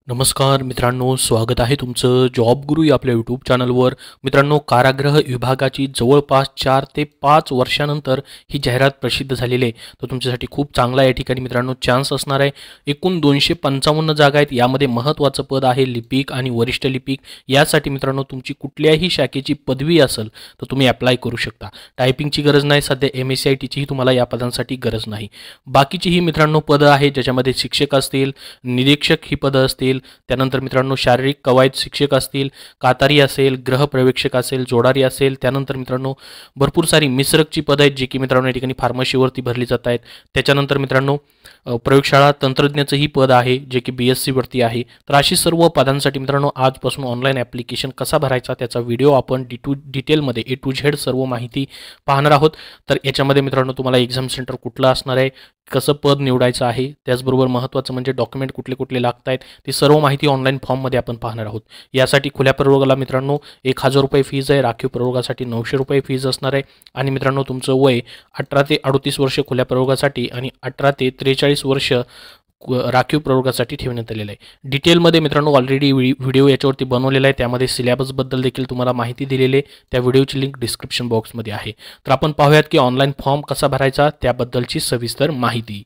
नमस्कार मित्रांनो, स्वागत आहे तुमचं जॉब गुरु या आपल्या यूट्यूब चॅनलवर. मित्रांनो, कारागृह विभागाची जवळपास 4 ते 5 वर्षानंतर ही जाहिरात प्रसिद्ध झालेली आहे. तर तुमच्यासाठी खूप चांगला या ठिकाणी मित्रांनो चान्स असणार आहे. एकूण 255 जागा आहेत. यामध्ये महत्त्वाचं पद आहे लिपिक आणि वरिष्ठ लिपिक. यासाठी मित्रांनो तुमची कुठल्याही शाखेची पदवी असेल तर तुम्ही अप्लाय करू शकता. टायपिंगची गरज नाही, सध्या MSCITचीही तुम्हाला या पदांसाठी गरज नाही. बाकीची ही मित्रांनो पदं आहेत ज्याच्यामध्ये शिक्षक असतील, निरीक्षक ही पदं असतील, त्यानंतर मित्रांनो शारीरिक कवायत शिक्षक असतील, कातारी असेल, गृहप्रवेक्षक असेल, जोडारी असेल. त्यानंतर मित्रांनो भरपूर सारी मिश्रकची पदं आहेत जी की मित्रांनो या ठिकाणी फार्मसीवरती भरली जात आहेत. त्याच्यानंतर मित्रांनो प्रयोगशाळा तंत्रज्ञाचं ही पद आहे जे की BSc वरती आहे. तर अशी सर्व पदांसाठी मित्रांनो आजपासून ऑनलाईन ॲप्लिकेशन कसा भरायचा त्याचा व्हिडिओ आपण डिटेलमध्ये A to Z सर्व माहिती पाहणार आहोत. तर याच्यामध्ये मित्रांनो तुम्हाला एक्झाम सेंटर कुठलं असणार आहे, कसं पद निवडायचं आहे, त्याचबरोबर महत्त्वाचं म्हणजे डॉक्युमेंट कुठले कुठले लागत आहेत ती सर्व माहिती ऑनलाईन फॉर्ममध्ये आपण पाहणार आहोत. यासाठी खुल्या प्रवर्गाला मित्रांनो 1000 रुपये फीज आहे, राखीव प्रवर्गासाठी 900 रुपये फीज असणार आहे. आणि मित्रांनो तुमचं वय 18 ते 38 वर्ष खुल्या प्रवर्गासाठी आणि 18 ते 43 वर्ष राखीव प्रवर्गासाठी ठेवण्यात आलेलं आहे. डिटेलमध्ये मित्रांनो ऑलरेडी व्हिडिओ याच्यावरती बनवलेला आहे, त्यामध्ये सिलेबसबद्दल देखील तुम्हाला माहिती दिलेली आहे. त्या व्हिडिओची लिंक डिस्क्रिप्शन बॉक्समध्ये आहे. तर आपण पाहूयात की ऑनलाईन फॉर्म कसा भरायचा त्याबद्दलची सविस्तर माहिती.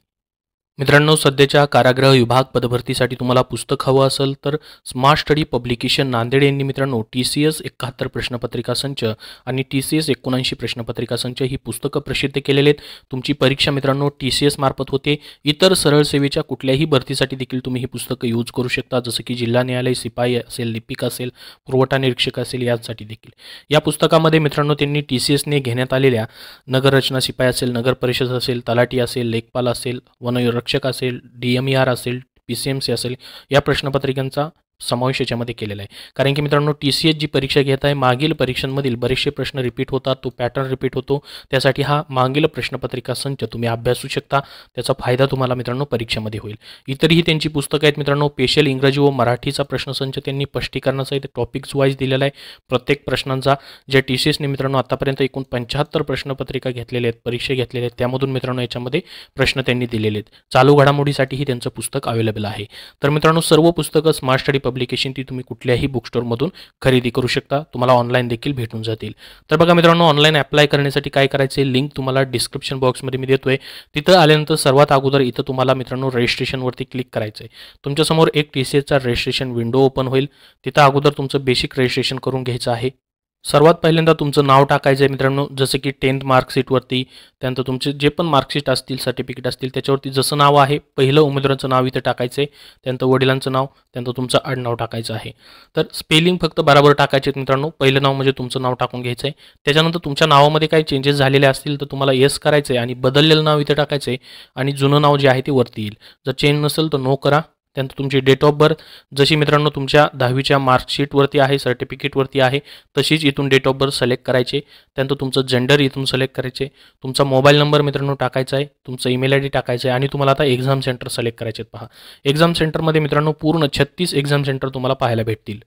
मित्रांनो, सध्याच्या कारागृह विभाग पदभरतीसाठी तुम्हाला पुस्तक हवं असेल तर स्मार्ट स्टडी पब्लिकेशन नांदेड यांनी मित्रांनो TCS 71 प्रश्नपत्रिका संच आणि TCS 79 प्रश्नपत्रिका संच ही पुस्तकं प्रसिद्ध केलेले आहेत. तुमची परीक्षा मित्रांनो TCS मार्फत होते. इतर सरळ सेवेच्या कुठल्याही भरतीसाठी देखील तुम्ही ही पुस्तकं यूज करू शकता, जसं की जिल्हा न्यायालय, शिपाई असेल, लिपिक असेल, पुरवठा निरीक्षक असेल, यासाठी देखील. या पुस्तकामध्ये मित्रांनो त्यांनी TCSने घेण्यात आलेल्या नगररचना शिपाई असेल, नगर परिषद असेल, तलाठी असेल, लेखपाल असेल, वनरक्षक असेल, DMER असेल, PCMC असेल, या प्रश्नपत्रिकांचा समावेश याच्यामध्ये केलेला आहे. कारण की मित्रांनो TCS जी परीक्षा घेत आहे मागील परीक्षांमधील बरेचसे प्रश्न रिपीट होतात, तो पॅटर्न रिपीट होतो. त्यासाठी हा मागील प्रश्नपत्रिका संच तुम्ही अभ्यासू शकता, त्याचा फायदा तुम्हाला मित्रांनो परीक्षेमध्ये होईल. इतरही त्यांची पुस्तकं आहेत मित्रांनो. स्पेशल इंग्रजी व मराठीचा प्रश्नसंच त्यांनी स्पष्टीकरणाचा इथे टॉपिक्स वाईज दिलेला आहे. प्रत्येक प्रश्नांचा जे TCSने मित्रांनो आतापर्यंत एकूण 75 प्रश्नपत्रिका घेतलेल्या आहेत, परीक्षा घेतलेल्या आहेत, त्यामधून मित्रांनो याच्यामध्ये प्रश्न त्यांनी दिलेले आहेत. चालू घडामोडीसाठीही त्यांचं पुस्तक अवेलेबल आहे. तर मित्रांनो सर्व पुस्तकं स्मार्ट स्टडी पब्लिकेशन ती तुम्ही कुठल्याही बुक स्टोअरमधून खरेदी करू शकता, तुम्हाला ऑनलाईन देखील भेटून जातील. तर बघा मित्रांनो, ऑनलाईन अप्लाय करण्यासाठी काय करायचे, लिंक तुम्हाला डिस्क्रिप्शन बॉक्समध्ये मी देतोय. तिथं आल्यानंतर सर्वात अगोदर इथं तुम्हाला मित्रांनो रजिस्ट्रेशनवरती क्लिक करायचं आहे. तुमच्यासमोर एक TCSचा रजिस्ट्रेशन विंडो ओपन होईल. तिथं अगोदर तुमचं बेसिक रजिस्ट्रेशन करून घ्यायचं आहे. सर्वात पहिल्यांदा तुमचं नाव टाकायचं आहे मित्रांनो, जसं की 10th मार्कशीटवरती. त्यानंतर तुमचे जे पण मार्कशीट असतील, सर्टिफिकेट असतील, त्याच्यावरती जसं नाव आहे पहिलं उमेदवाराचं नाव इथं टाकायचं आहे. त्यानंतर वडिलांचं नाव, त्यानंतर तुमचं आडनाव टाकायचं आहे. तर स्पेलिंग फक्त बरोबर टाकायचे मित्रांनो. पहिलं नाव म्हणजे तुमचं नाव टाकून घ्यायचं आहे. त्याच्यानंतर तुमच्या नावामध्ये काही चेंजेस झालेले असतील तर तुम्हाला येस करायचं आहे आणि बदललेलं नाव इथं टाकायचं आहे आणि जुनं नाव जे आहे ते वरती येईल. जर चेंज नसेल तर नो करा. त्यानंतर तुमची डेट ऑफ बर्थ जशी मित्रांनो तुमच्या 10वीच्या मार्कशीटवरती आहे, सर्टिफिकेटवरती आहे, तशीच इथून डेट ऑफ बर्थ सिलेक्ट करायचे. त्यानंतर तुमचं जेंडर इथून सिलेक्ट करायचे. तुमचा मोबाईल नंबर मित्रांनो टाकायचा आहे, तुमचं ईमेल ID टाकायचं आहे आणि तुम्हाला आता एक्झाम सेंटर सिलेक्ट करायचे आहेत. पहा, एक्झाम सेंटरमध्ये मित्रांनो पूर्ण 36 एक्झाम सेंटर तुम्हाला पाहायला भेटतील.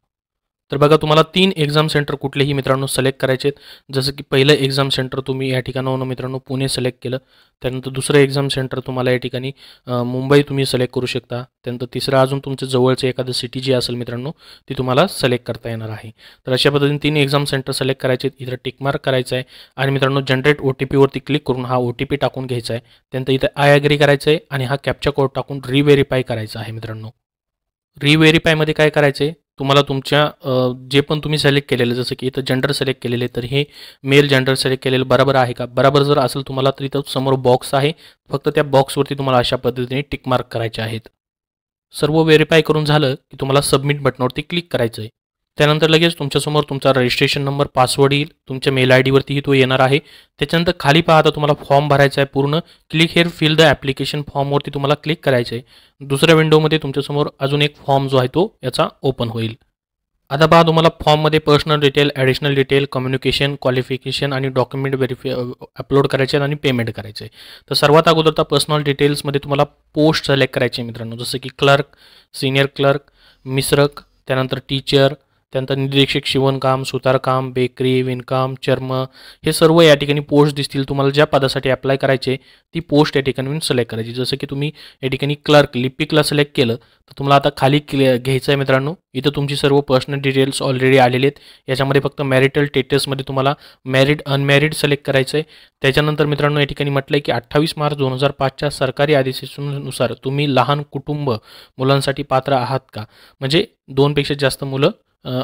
तर बघा, तुम्हाला 3 एक्झाम सेंटर कुठलेही मित्रांनो सिलेक्ट करायचे आहेत. जसं की पहिलं एक्झाम सेंटर तुम्ही या ठिकाणावरून मित्रांनो पुणे सिलेक्ट केलं. त्यानंतर दुसरं एक्झाम सेंटर तुम्हाला या ठिकाणी मुंबई तुम्ही सिलेक्ट करू शकता. त्यानंतर तिसरं अजून तुमचं जवळचं एखादं सिटी जी असेल मित्रांनो ती तुम्हाला सिलेक्ट करता येणार आहे. तर अशा पद्धतीने 3 एक्झाम सेंटर सिलेक्ट करायचे आहेत. इथं टिकमार्क करायचं आहे आणि मित्रांनो जनरेट OTP वरती क्लिक करून हा OTP टाकून घ्यायचा आहे. त्यानंतर इथं आय ॲग्री करायचं आहे आणि हा कॅप्चा कोड टाकून रिव्हेरीफाय करायचा आहे. मित्रांनो रिव्हेरीफायमध्ये काय करायचं आहे, तुम्हाला तुमच्या जे पण तुम्ही सिलेक्ट केलेलं, जसं की इथं जेंडर सिलेक्ट केलेले तर हे मेल जेंडर सिलेक्ट केलेलं बरोबर आहे का, बरोबर जर असेल तुम्हाला तर इथं समोर बॉक्स आहे, फक्त त्या बॉक्सवरती तुम्हाला अशा पद्धतीने टिक मार्क करायचे आहेत. सर्व व्हेरीफाय करून झालं की तुम्हाला सबमिट बटनावरती क्लिक करायचं आहे. त्यानंतर लगेच तुमच्यासमोर तुमचा रजिस्ट्रेशन नंबर, पासवर्ड येईल, तुमच्या मेल ID वरतीही तो येणार आहे. त्याच्यानंतर खाली पाहता तुम्हाला फॉर्म भरायचा आहे पूर्ण. Click here fill the application फॉर्मवरती तुम्हाला क्लिक करायचं आहे. दुसऱ्या विंडोमध्ये तुमच्यासमोर अजून एक फॉर्म जो आहे तो याचा ओपन होईल. आता पहा, तुम्हाला फॉर्ममध्ये personal detail, additional detail, communication, qualification आणि डॉक्युमेंट अपलोड करायचे आणि पेमेंट करायचे. तर सर्वात अगोदर तर पर्सनल डिटेल्समध्ये तुम्हाला पोस्ट सिलेक्ट करायचे मित्रांनो, जसं की क्लर्क, सिनियर क्लर्क, मिश्रक, त्यानंतर टीचर, त्यानंतर निरीक्षक शिवणकाम, सुतारकाम, बेकरी, विणकाम, चर्म हे सर्व या ठिकाणी पोस्ट दिसतील. तुम्हाला ज्या पदासाठी अप्लाय करायचे ती पोस्ट या ठिकाणी सिलेक्ट करायची. जसं की तुम्ही या ठिकाणी क्लर्क लिपिकला सिलेक्ट केलं तर तुम्हाला आता खाली घ्यायचं आहे मित्रांनो. इथं तुमची सर्व पर्सनल डिटेल्स ऑलरेडी आलेले आहेत. याच्यामध्ये फक्त मॅरिटल स्टेटसमध्ये तुम्हाला मॅरिड अनमॅरिड सिलेक्ट करायचं आहे. त्याच्यानंतर मित्रांनो या ठिकाणी म्हटलं आहे की 28 मार्च 2005च्या सरकारी आदेशानुसार तुम्ही लहान कुटुंब मुलांसाठी पात्र आहात का, म्हणजे 2पेक्षा जास्त मुलं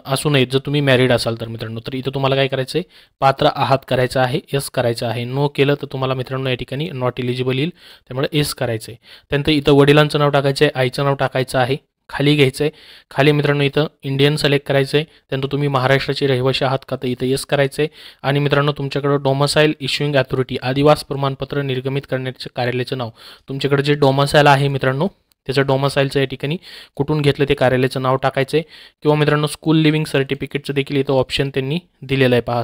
असू नयेत जर तुम्ही मॅरिड असाल तर मित्रांनो. तर इथं तुम्हाला काय करायचं आहे, पात्र आहात करायचं आहे, येस करायचं आहे. नो केलं तर तुम्हाला मित्रांनो या ठिकाणी नॉट एलिजिबल येईल, त्यामुळे येस करायचं आहे. त्यानंतर इथं वडिलांचं नाव टाकायचं आहे, आईचं नाव टाकायचं आहे. खाली घ्यायचं आहे. खाली मित्रांनो इथं इंडियन सिलेक्ट करायचं आहे. त्यानंतर तुम्ही महाराष्ट्राचे रहिवासी आहात का, तर इथं येस करायचं आहे. आणि मित्रांनो तुमच्याकडं डोमसाईल इश्युइंग अथॉरिटी आदिवास प्रमाणपत्र निर्गमित करण्याचे कार्यालयाचं नाव, तुमच्याकडे जे डोमसाईल आहे मित्रांनो त्याचं डोमसाईलचं या ठिकाणी कुठून घेतलं ते कार्यालयाचं नाव टाकायचं आहे. किंवा मित्रांनो स्कूल लिव्हिंग सर्टिफिकेटचं देखील इथं ऑप्शन त्यांनी दिलेलं आहे. पहा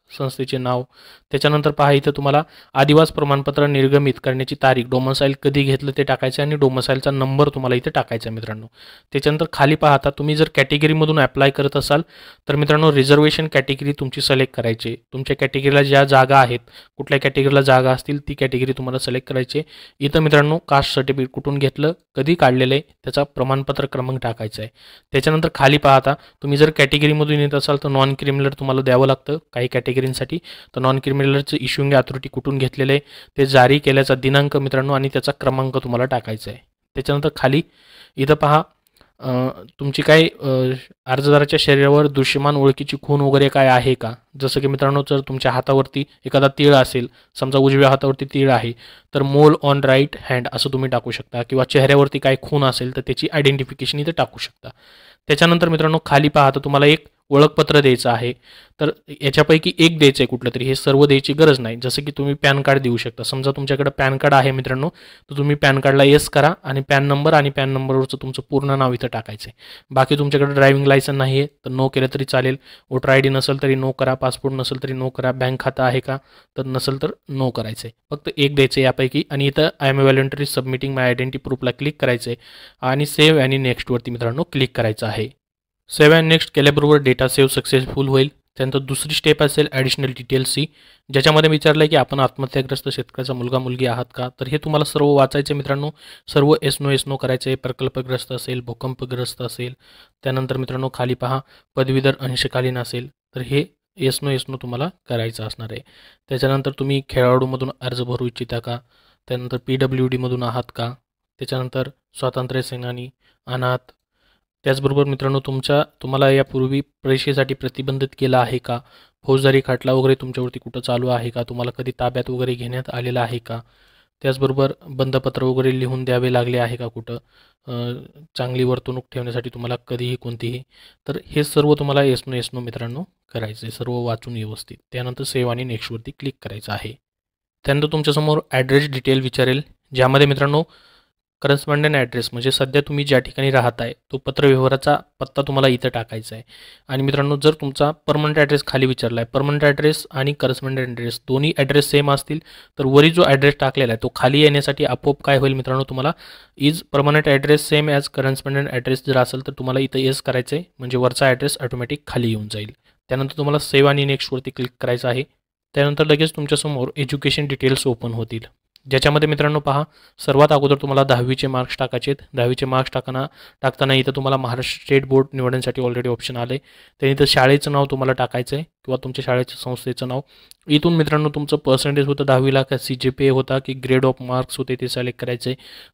संस्थेचे नाव. त्याच्यानंतर पहा इथं तुम्हाला आदिवास प्रमाणपत्र निर्गमित करण्याची तारीख, डोमसाईल कधी घेतलं ते टाकायचं आणि डोमसाईलचा नंबर तुम्हाला इथे टाकायचा मित्रांनो. त्याच्यानंतर खाली पाहता तुम्ही जर कॅटेगरीमधून अप्लाय करत असाल तर मित्रांनो रिझर्वेशन कॅटेगरी तुमची सिलेक्ट करायची. तुमच्या कॅटेगरीला ज्या जागा आहेत, कुठल्या कॅटेगरीला जागा असतील ती कॅटेगरी तुम्हाला सिलेक्ट करायची. इथं मित्रांनो कास्ट सर्टिफिकेट कुठून घेतलं, कधी काढलेलं आहे, त्याचा प्रमाणपत्र क्रमांक टाकायचा आहे. त्याच्यानंतर खाली पाहता तुम्ही जर कॅटेगरीमधून येत असाल तर नॉन क्रिमिनल तुम्हाला द्यावं लागतं काही कॅटेगरींसाठी. तर नॉन क्रिमिनलचं इश्युइंग अथॉरिटी कुठून घेतलेलं आहे, ते जारी केल्याचा दिनांक मित्रांनो आणि त्याचा क्रमांक तुम्हाला टाकायचा आहे. त्याच्यानंतर खाली इथं पहा तुमची काही अर्जदाराच्या शरीरावर दृश्यमान ओळखीची खून वगैरे काय आहे का. जसं की मित्रांनो जर तुमच्या हातावरती एखादा तीळ असेल, समजा उजव्या हातावरती तीळ आहे तर मोल ऑन राईट हँड असं तुम्ही टाकू शकता. किंवा चेहऱ्यावरती काय खून असेल तर त्याची आयडेंटिफिकेशन इथं टाकू शकता. त्याच्यानंतर मित्रांनो खाली पहा तर तुम्हाला एक ओळखपत्र द्यायचं आहे. तर याच्यापैकी एक द्यायचं आहे कुठलं तरी, हे सर्व द्यायची गरज नाही. जसं की तुम्ही पॅन कार्ड देऊ शकता. समजा तुमच्याकडे पॅन कार्ड आहे मित्रांनो, तर तुम्ही पॅन कार्डला येस करा आणि पॅन नंबर आणि पॅन नंबरवरचं तुमचं पूर्ण नाव इथं टाकायचं आहे. बाकी तुमच्याकडे ड्रायव्हिंग लायसन नाही आहे तर नो केलं तरी चालेल. वोटर ID नसेल तरी नो करा. पासपोर्ट नसेल तरी नो करा. बँक खाता आहे का, तर नसेल तर नो करायचं आहे. फक्त एक द्यायचं आहे यापैकी. आणि इथं I am voluntary submitting my identity प्रूफला क्लिक करायचं आहे आणि सेव्ह आणि नेक्स्टवरती मित्रांनो क्लिक करायचं आहे. सेव्ह अँड नेक्स्ट केल्याबरोबर डेटा सेव्ह सक्सेसफुल होईल. त्यानंतर दुसरी स्टेप असेल ॲडिशनल डिटेल्सची, ज्याच्यामध्ये विचारलं आहे की आपण आत्महत्याग्रस्त शेतकऱ्याचा मुलगा मुलगी आहात का. तर हे तुम्हाला सर्व वाचायचे मित्रांनो. सर्व एस नो करायचे. प्रकल्पग्रस्त असेल, भूकंपग्रस्त असेल. त्यानंतर मित्रांनो खाली पहा पदवीधर अंशकालीन असेल तर हे एस नो तुम्हाला करायचं असणार आहे. त्याच्यानंतर तुम्ही खेळाडूमधून अर्ज भरू इच्छिता का. त्यानंतर PWD मधून आहात का. त्याच्यानंतर स्वातंत्र्य सेनानी, अनाथ. त्याचबरोबर मित्रांनो तुम्हाला यापूर्वी परीक्षेसाठी प्रतिबंधित केलं आहे का. फौजदारी खटला वगैरे तुमच्यावरती कुठं चालू आहे का. तुम्हाला कधी ताब्यात वगैरे घेण्यात आलेला आहे का. त्याचबरोबर बंधपत्र वगैरे लिहून द्यावे लागले आहे का कुठं. चांगली वर्तणूक ठेवण्यासाठी तुम्हाला कधीही कोणतीही. तर हे सर्व तुम्हाला येस नो मित्रांनो करायचं आहे, सर्व वाचून व्यवस्थित. त्यानंतर सेव्ह आणि नेक्स्टवरती क्लिक करायचं आहे. त्यानंतर तुमच्यासमोर ॲड्रेस डिटेल विचारेल, ज्यामध्ये मित्रांनो करस्पॉन्डंट ॲड्रेस म्हणजे सध्या तुम्ही ज्या ठिकाणी राहत आहे तो पत्रव्यवहाराचा पत्ता तुम्हाला इथं टाकायचा आहे. आणि मित्रांनो जर तुमचा परमनंट ॲड्रेस खाली विचारला आहे, परमनंट ॲड्रेस आणि करस्पॉन्डंट ॲड्रेस दोन्ही ॲड्रेस सेम असतील तर वरी जो ॲड्रेस टाकलेला आहे तो खाली येण्यासाठी आपोआप काय होईल मित्रांनो, तुम्हाला is permanent address same as correspondent address जर असेल तर तुम्हाला इथं येस करायचं आहे, म्हणजे वरचा ॲड्रेस ऑटोमॅटिक खाली येऊन जाईल. त्यानंतर तुम्हाला सेव्ह आणि नेक्स्टवरती क्लिक करायचं आहे. त्यानंतर लगेच तुमच्यासमोर एज्युकेशन डिटेल्स ओपन होतील, ज्याच्यामध्ये मित्रांनो पहा सर्वात अगोदर तुम्हाला 10वीचे मार्क्स टाकायचे आहेत. 10वीचे मार्क्स टाकताना इथं तुम्हाला महाराष्ट्र स्टेट बोर्ड निवडण्यासाठी ऑलरेडी ऑप्शन आले. त्यानंतर इथं शाळेचं नाव तुम्हाला टाकायचं आहे किंवा तुमच्या शाळेच्या संस्थेचं नाव. इथून मित्रांनो तुमचं पर्सेंटेज होतं 10वीला का CGPA होता की ग्रेड ऑफ मार्क्स होते ते सिलेक्ट करायचे.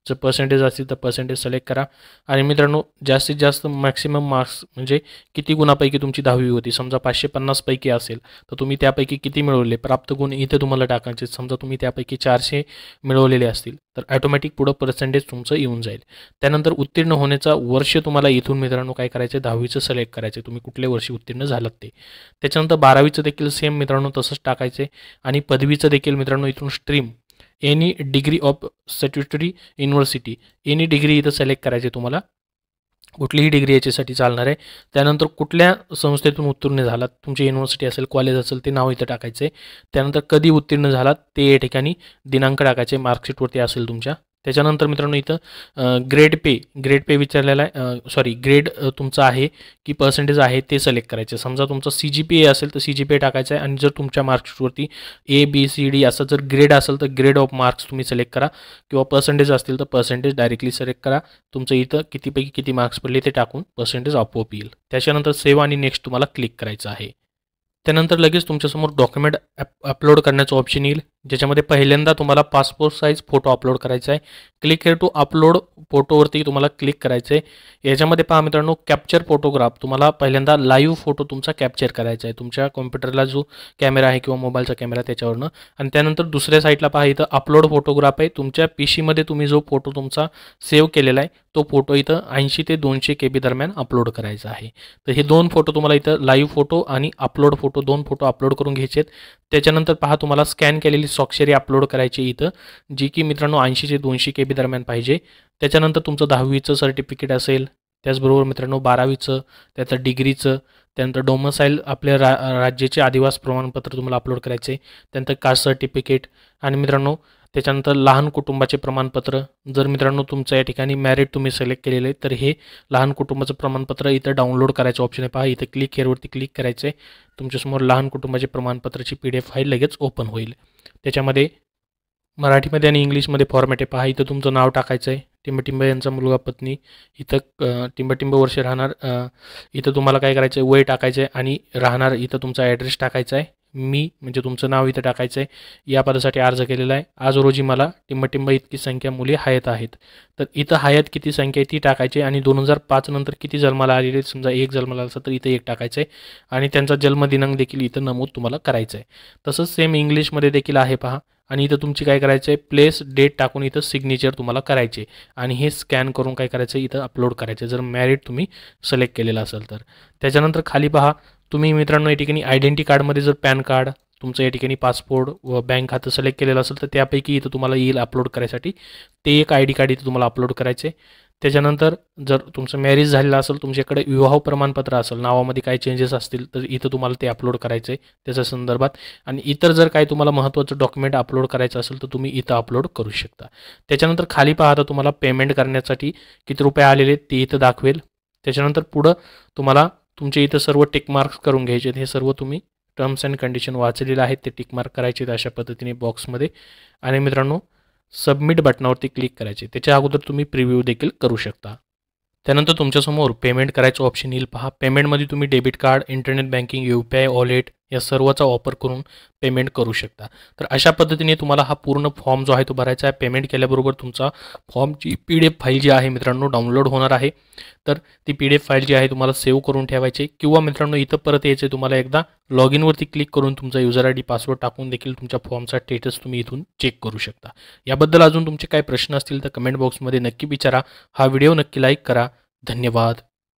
जर पर्सेंटेज असतील तर पर्सेंटेज सिलेक्ट करा. आणि मित्रांनो जास्तीत जास्त मॅक्सिमम मार्क्स म्हणजे किती गुणापैकी तुमची 10वी होती. समजा 550 पैकी असेल तर तुम्ही त्यापैकी किती मिळवले प्राप्त गुण इथे तुम्हाला टाकायचे. समजा तुम्ही त्यापैकी 400 मिळवलेले असतील तर ऑटोमॅटिक पुढं पर्सेंटेज तुमचं येऊन जाईल. त्यानंतर उत्तीर्ण होण्याचा वर्ष तुम्हाला इथून मित्रांनो काय करायचं, 10वीचं सिलेक्ट करायचं, तुम्ही कुठल्या वर्षी उत्तीर्ण झालात ते. त्याच्यानंतर 12वीचं देखील सेम मित्रांनो तसंच टाकायचे. आणि पदवीचं देखील मित्रांनो इथून stream any degree of statutory university, any degree इथं सिलेक्ट करायचे तुम्हाला, कुठलीही डिग्री याच्यासाठी चालणार आहे. त्यानंतर कुठल्या संस्थेतून उत्तीर्ण झालात, तुमची युनिव्हर्सिटी असेल कॉलेज असेल ते नाव इथं टाकायचं आहे. त्यानंतर कधी उत्तीर्ण झालात ते या ठिकाणी दिनांक टाकायचे, मार्कशीटवरती असेल तुमच्या त्याच्यानंतर मित्रांनो इथं ग्रेड पे विचारलेला आहे, ग्रेड तुमचा आहे की पर्सेंटेज आहे ते सिलेक्ट करायचे. समजा तुमचा CGPA असेल तर CGPA टाकायचा आहे, आणि जर तुमच्या मार्क्सवरती ABCD असं जर ग्रेड असेल तर ग्रेड ऑफ मार्क्स तुम्ही सिलेक्ट करा, किंवा पर्सेंटेज असतील तर पर्सेंटेज डायरेक्टली सिलेक्ट करा. तुमचं इथं कितीपैकी किती मार्क्स पडले ते टाकून पर्सेंटेज आपोआप येईल. त्याच्यानंतर सेव्ह आणि नेक्स्ट तुम्हाला क्लिक करायचं आहे. त्यानंतर लगेच तुमच्यासमोर डॉक्युमेंट अपलोड करण्याचं ऑप्शन येईल, ज्याच्यामध्ये पहिल्यांदा तुम्हाला पासपोर्ट साईज फोटो अपलोड करायचा आहे. क्लिक हेअर टू अपलोड फोटोवरती तुम्हाला क्लिक करायचं आहे. याच्यामध्ये पहा मित्रांनो, कॅप्चर फोटोग्राफ तुम्हाला पहिल्यांदा लाईव्ह फोटो तुमचा कॅप्चर करायचा आहे, तुमच्या कॉम्प्युटरला जो कॅमेरा आहे किंवा मोबाईलचा कॅमेरा त्याच्यावरनं. आणि त्यानंतर दुसऱ्या साईडला पहा इथं अपलोड फोटोग्राफ आहे. तुमच्या PCमध्ये तुम्ही जो फोटो तुमचा सेव्ह केलेला आहे तो फोटो इथं 80 ते 200 KB दरम्यान अपलोड करायचा आहे. तर हे दोन फोटो तुम्हाला इथं लाईव्ह फोटो आणि अपलोड फोटो दोन फोटो अपलोड करून घ्यायचे आहेत. त्याच्यानंतर पहा तुम्हाला स्कॅन केलेली स्वाक्षरी अपलोड करायची इथं, जी की मित्रांनो 80 ते 200 KB दरम्यान पाहिजे. त्याच्यानंतर तुमचं 10वीचं सर्टिफिकेट असेल, त्याचबरोबर मित्रांनो 12वीचं, त्याचं डिग्रीचं, त्यानंतर डोमसाईल आपल्या राज्याचे आदिवासी प्रमाणपत्र तुम्हाला अपलोड करायचे. त्यानंतर कास्ट सर्टिफिकेट, आणि मित्रांनो त्याच्यानंतर लहान कुटुंबाचे प्रमाणपत्र. जर मित्रांनो तुमचं या ठिकाणी मॅरिड तुम्ही सिलेक्ट केलेलं आहे तर हे लहान कुटुंबाचं प्रमाणपत्र इथं डाउनलोड करायचं ऑप्शन आहे. पहा इथं क्लिक हेअरवरती क्लिक करायचं आहे. तुमच्यासमोर लहान कुटुंबाचे प्रमाणपत्राची PDF फाईल लगेच ओपन होईल. त्याच्यामध्ये मराठीमध्ये आणि इंग्लिशमध्ये फॉर्मॅट आहे. पहा इथं तुमचं नाव टाकायचं आहे, टिंबटिंब यांचा मुलगा पत्नी. इथं टिंबटिंब वर्ष राहणार, इथं तुम्हाला काय करायचं आहे, वय टाकायचं आहे, आणि राहणार इथं तुमचा ॲड्रेस टाकायचा आहे. मी म्हणजे तुमचं नाव इथं टाकायचं आहे. या पदासाठी अर्ज केलेला आहे. आज रोजी मला टिंबटिंब इतकी संख्या मुली हयात आहेत, तर इथं हयात किती संख्या आहे ती टाकायची, आणि 2005 नंतर किती जन्माला आलेले, समजा 1 जन्माला असेल तर इथं 1 टाकायचं आहे, आणि त्यांचा जन्मदिनांक देखील इथं नमूद तुम्हाला करायचं आहे. तसंच सेम इंग्लिशमध्ये देखील आहे पहा. आणि इथं तुमची काय करायचं आहे, प्लेस डेट टाकून इथं सिग्नेचर तुम्हाला करायचे, आणि हे स्कॅन करून काय करायचं इथं अपलोड करायचं, जर मॅरिड तुम्ही सिलेक्ट केलेलं असेल तर. त्याच्यानंतर खाली पहा तुम्ही मित्रांनो या ठिकाणी आयडेंटिटी कार्डमध्ये जर पॅन कार्ड, तुमचं या ठिकाणी पासपोर्ट व बँक खातं सिलेक्ट केलेलं असेल तर त्यापैकी इथं तुम्हाला येईल अपलोड करायसाठी, ते एक ID कार्ड इथं तुम्हाला अपलोड करायचे. त्याच्यानंतर जर तुमचं मॅरेज झालेलं असेल, तुमच्याकडे विवाह प्रमाणपत्र असेल, नावामध्ये काही चेंजेस असतील तर इथं तुम्हाला ते अपलोड करायचं आहे त्याच्या संदर्भात. आणि इतर जर काही तुम्हाला महत्त्वाचं डॉक्युमेंट अपलोड करायचं असेल तर तुम्ही इथं अपलोड करू शकता. त्याच्यानंतर खाली पाहता तुम्हाला पेमेंट करण्यासाठी किती रुपये आलेले ते इथं दाखवेल. त्याच्यानंतर पुढं तुम्हाला तुमचे इथं सर्व टिक मार्क्स करून घ्यायचे आहेत. हे सर्व तुम्ही टर्म्स अँड कंडिशन वाचलेलं आहेत ते टिक मार्क करायचे अशा पद्धतीने बॉक्समध्ये. आणि मित्रांनो सबमिट बटनावरती क्लिक करायचे. त्याच्या अगोदर तुम्ही प्रिव्ह्यू देखील करू शकता. त्यानंतर तुमच्यासमोर पेमेंट करायचं ऑप्शन येईल पहा. पेमेंटमध्ये तुम्ही debit card, internet banking, UPI wallet या सर्वचा वापर करून पेमेंट करू शकता. तर अशा पद्धतीने तुम्हाला हा पूर्ण फॉर्म जो आहे तो भरायचा आहे. पेमेंट केल्याबरोबर तुमचा फॉर्मची PDF फाईल जी आहे मित्रांनो डाउनलोड होणार आहे. तर ती PDF फाईल जी आहे तुम्हाला सेव्ह करून ठेवायची, किंवा मित्रांनो इथं परत यायचं तुम्हाला एकदा लॉग इनवरती क्लिक करून तुमचा युजर ID पासवर्ड टाकून देखील तुमच्या फॉर्मचा स्टेटस तुम्ही इथून चेक करू शकता. याबद्दल अजून तुमचे काही प्रश्न असतील तर कमेंट बॉक्समध्ये नक्की विचारा. हा व्हिडिओ नक्की लाईक करा. धन्यवाद.